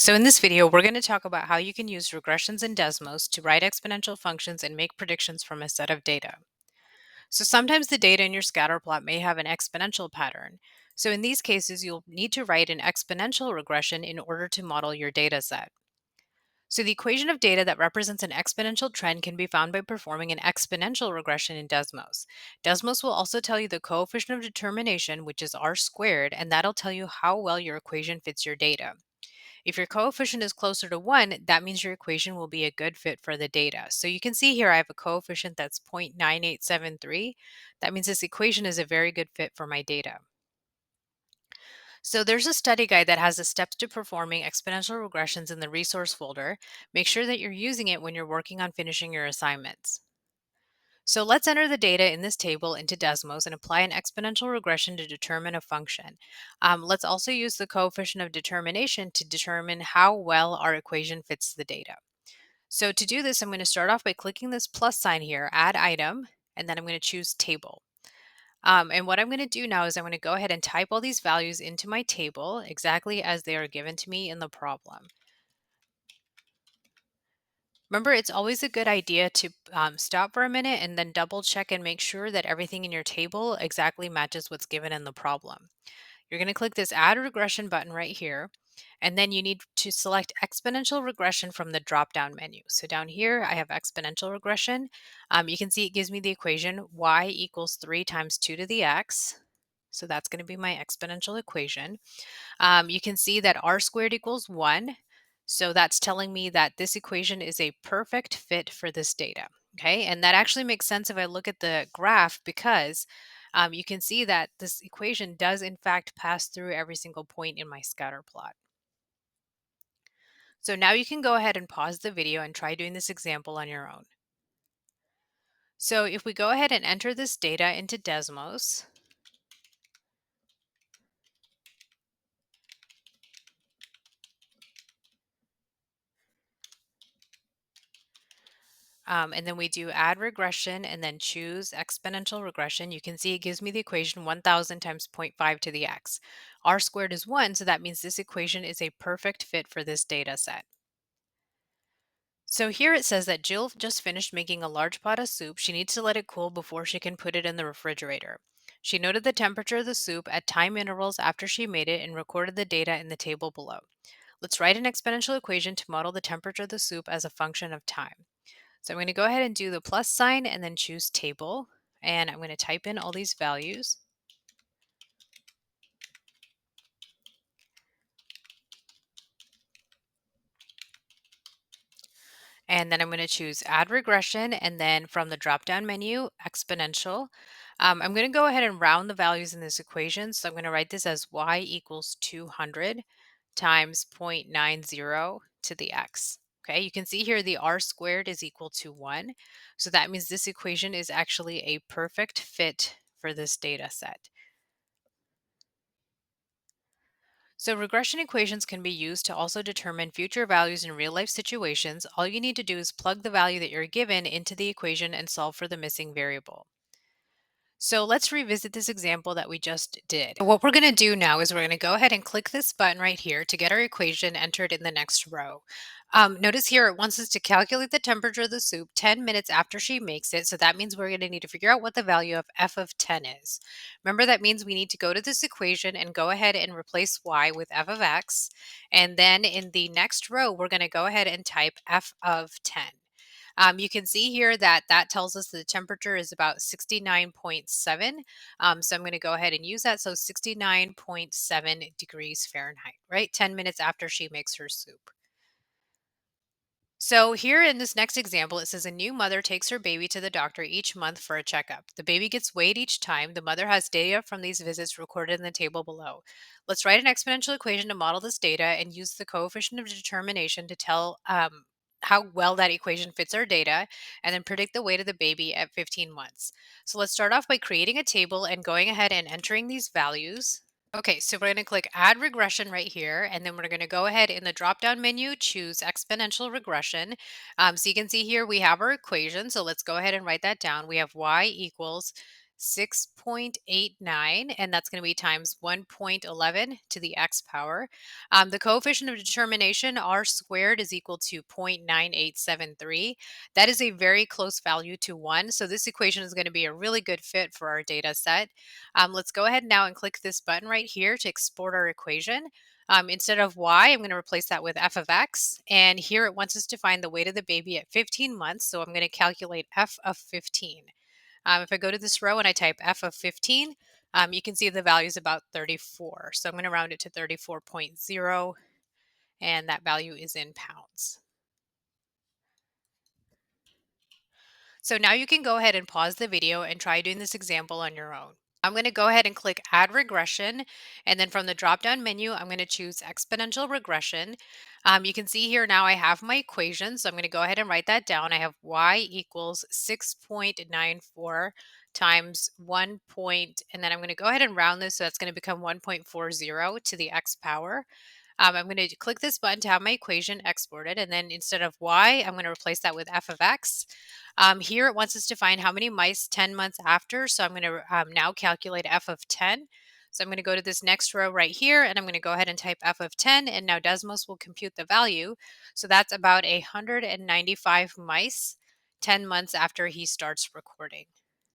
So in this video, we're going to talk about how you can use regressions and Desmos to write exponential functions and make predictions from a set of data. So sometimes the data in your scatter plot may have an exponential pattern. So in these cases, you'll need to write an exponential regression in order to model your data set. So the equation of data that represents an exponential trend can be found by performing an exponential regression in Desmos. Desmos will also tell you the coefficient of determination, which is r squared, and that'll tell you how well your equation fits your data. If your coefficient is closer to 1, that means your equation will be a good fit for the data. So you can see here I have a coefficient that's 0.9873. That means this equation is a very good fit for my data. So there's a study guide that has the steps to performing exponential regressions in the resource folder. Make sure that you're using it when you're working on finishing your assignments. So let's enter the data in this table into Desmos and apply an exponential regression to determine a function. Let's also use the coefficient of determination to determine how well our equation fits the data. So to do this, I'm going to start off by clicking this plus sign here, add item, and then I'm going to choose table. And what I'm going to do now is I'm going to go ahead and type all these values into my table exactly as they are given to me in the problem. Remember, it's always a good idea to stop for a minute and then double check and make sure that everything in your table exactly matches what's given in the problem. You're going to click this add regression button right here, and then you need to select exponential regression from the drop down menu. So down here, I have exponential regression. You can see it gives me the equation y equals 3 times 2 to the x. So that's going to be my exponential equation. You can see that r squared equals 1. So that's telling me that this equation is a perfect fit for this data. Okay, and that actually makes sense if I look at the graph because you can see that this equation does in fact pass through every single point in my scatter plot. So now you can go ahead and pause the video and try doing this example on your own. So if we go ahead and enter this data into Desmos, and then we do add regression and then choose exponential regression. You can see it gives me the equation 1000 times 0.5 to the x. R squared is 1, so that means this equation is a perfect fit for this data set. So here it says that Jill just finished making a large pot of soup. She needs to let it cool before she can put it in the refrigerator. She noted the temperature of the soup at time intervals after she made it and recorded the data in the table below. Let's write an exponential equation to model the temperature of the soup as a function of time. So I'm going to go ahead and do the plus sign and then choose table. And I'm going to type in all these values. And then I'm going to choose add regression. And then from the drop down menu, exponential. I'm going to go ahead and round the values in this equation. So I'm going to write this as y equals 200 times 0.90 to the x. Okay, you can see here the r squared is equal to 1. So that means this equation is actually a perfect fit for this data set. So regression equations can be used to also determine future values in real-life situations. All you need to do is plug the value that you're given into the equation and solve for the missing variable. So let's revisit this example that we just did. What we're going to do now is we're going to go ahead and click this button right here to get our equation entered in the next row. Notice here it wants us to calculate the temperature of the soup 10 minutes after she makes it. So that means we're going to need to figure out what the value of f of 10 is. Remember, that means we need to go to this equation and go ahead and replace y with f of x. And then in the next row, we're going to go ahead and type f of 10. You can see here that that tells us the temperature is about 69.7. So I'm going to go ahead and use that. So 69.7 degrees Fahrenheit, right? 10 minutes after she makes her soup. So here in this next example, it says a new mother takes her baby to the doctor each month for a checkup. The baby gets weighed each time. The mother has data from these visits recorded in the table below. Let's write an exponential equation to model this data and use the coefficient of determination to tell how well that equation fits our data and then predict the weight of the baby at 15 months. So let's start off by creating a table and going ahead and entering these values. Okay, so we're going to click add regression right here, and then we're going to go ahead in the drop down menu, choose exponential regression. So you can see here we have our equation. So let's go ahead and write that down. We have y equals 6.89, and that's going to be times 1.11 to the x power. The coefficient of determination, r squared, is equal to 0.9873. That is a very close value to 1, so this equation is going to be a really good fit for our data set. Let's go ahead now and click this button right here to export our equation. Instead of y, I'm going to replace that with f of x, and here it wants us to find the weight of the baby at 15 months, so I'm going to calculate f of 15. If I go to this row and I type f of 15, you can see the value is about 34. So I'm going to round it to 34.0, and that value is in pounds. So now you can go ahead and pause the video and try doing this example on your own. I'm going to go ahead and click Add Regression, and then from the drop-down menu, I'm going to choose Exponential Regression. You can see here now I have my equation, so I'm going to go ahead and write that down. I have y equals 6.94 times 1 point, and then I'm going to go ahead and round this, so that's going to become 1.40 to the x power. I'm going to click this button to have my equation exported, and then instead of y, I'm going to replace that with f of x. Here it wants us to find how many mice 10 months after, so I'm going to now calculate f of 10. So I'm going to go to this next row right here, and I'm going to go ahead and type f of 10, and now Desmos will compute the value. So that's about 195 mice 10 months after he starts recording.